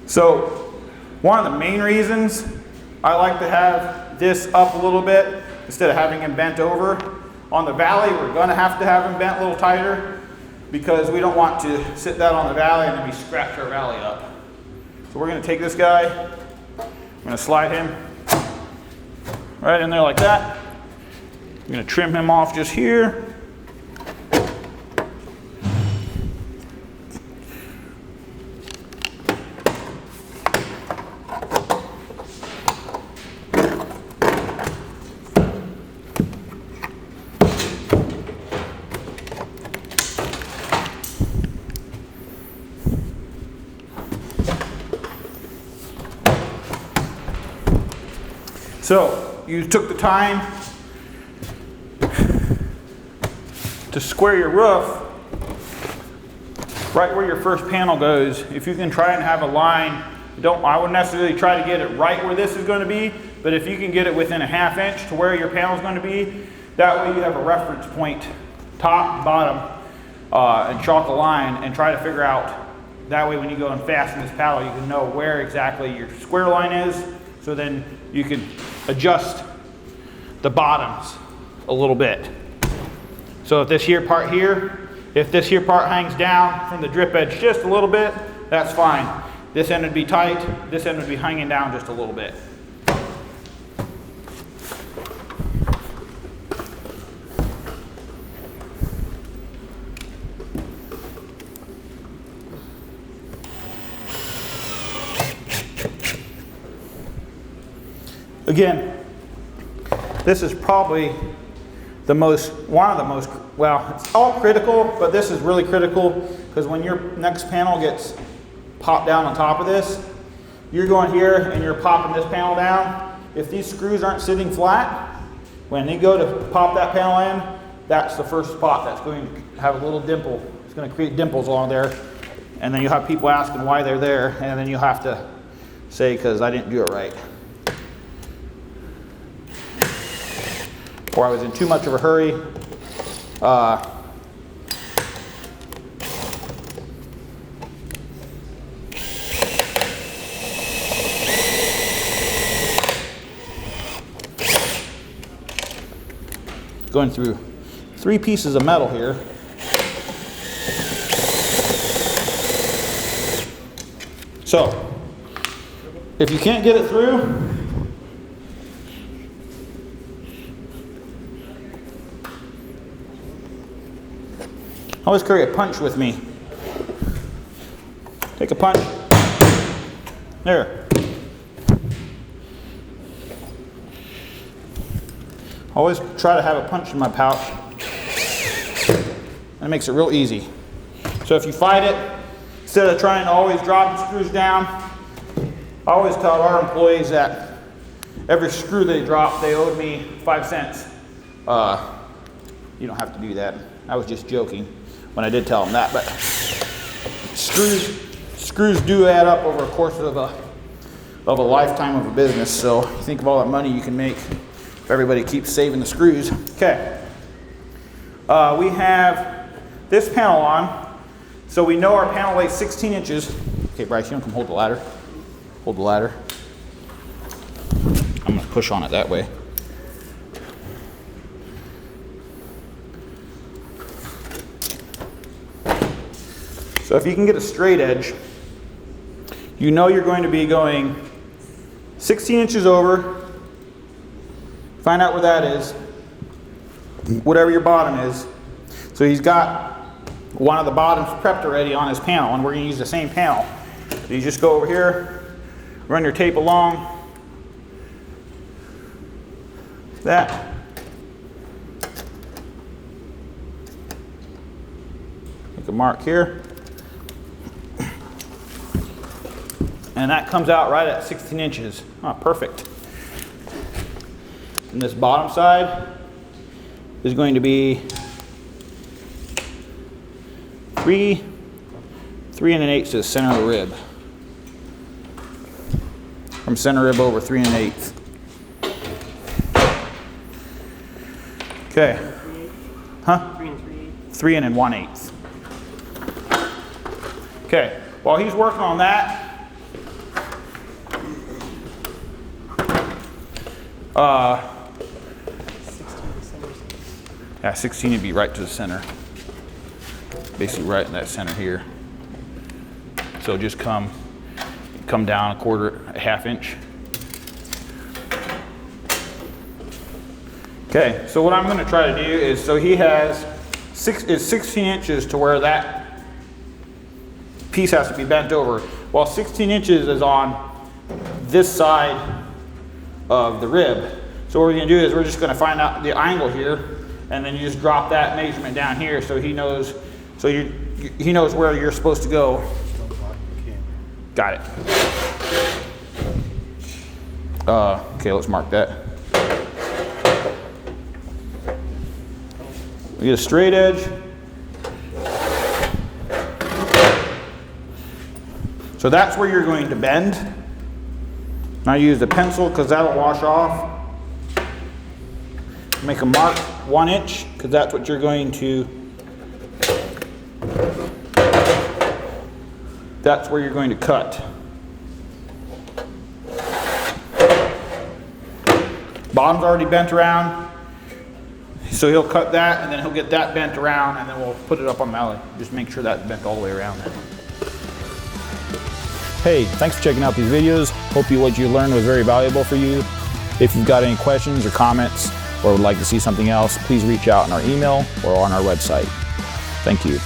So one of the main reasons I like to have this up a little bit instead of having him bent over. On the valley, we're going to have him bent a little tighter because we don't want to sit that on the valley and then we scratch our valley up. So we're going to take this guy, I'm going to slide him right in there like that. I'm going to trim him off just here. So you took the time to square your roof right where your first panel goes. If you can try and have a line, I wouldn't necessarily try to get it right where this is going to be, but if you can get it within a ½ inch to where your panel is going to be, that way you have a reference point, top, bottom, and chalk a line and try to figure out, that way when you go and fasten this paddle, you can know where exactly your square line is, so then you can adjust the bottoms a little bit. So if this here part hangs down from the drip edge just a little bit, that's fine. This end would be tight, this end would be hanging down just a little bit. Again, this is probably one of the most, well, it's all critical, but this is really critical because when your next panel gets popped down on top of this, you're going here and you're popping this panel down. If these screws aren't sitting flat, when they go to pop that panel in, that's the first spot that's going to have a little dimple. It's going to create dimples along there, and then you'll have people asking why they're there, and then you'll have to say, because I didn't do it right. Or I was in too much of a hurry. Going through 3 pieces of metal here. So, if you can't get it through, I always carry a punch with me. Take a punch. There. Always try to have a punch in my pouch. That makes it real easy. So if you fight it, instead of trying to always drop the screws down, I always tell our employees that every screw they drop, they owed me 5 cents. You don't have to do that. I was just joking when I did tell them that, but screws do add up over a course of a lifetime of a business. So you think of all that money you can make if everybody keeps saving the screws. Okay, we have this panel on, so we know our panel weighs 16 inches. Okay, Bryce, you want to come hold the ladder? Hold the ladder. I'm going to push on it that way. So if you can get a straight edge, you know you're going to be going 16 inches over, find out where that is, whatever your bottom is. So he's got one of the bottoms prepped already on his panel, and we're going to use the same panel. So you just go over here, run your tape along, that. Make a mark here. And that comes out right at 16 inches. Oh, perfect. And this bottom side is going to be 3 3 1/8 to the center of the rib. From center rib over 3 1/8. Okay. Huh? 3 1/8. Okay. While he's working on that, Yeah, 16 would be right to the center. Basically right in that center here. So just come down a half inch. Okay, so what I'm gonna try to do is, so he has 16 inches to where that piece has to be bent over. Well, 16 inches is on this side of the rib. So what we're gonna do is we're just gonna find out the angle here, and then you just drop that measurement down here so he knows, he knows where you're supposed to go. Got it. Okay, let's mark that. We get a straight edge. So that's where you're going to bend. Now use the pencil because that'll wash off. Make a mark 1 inch because that's what you're going to, that's where you're going to cut. Bottom's already bent around. So he'll cut that and then he'll get that bent around and then we'll put it up on the mallet. Just make sure that's bent all the way around. Hey, thanks for checking out these videos. Hope what you learned was very valuable for you. If you've got any questions or comments or would like to see something else, please reach out on our email or on our website. Thank you.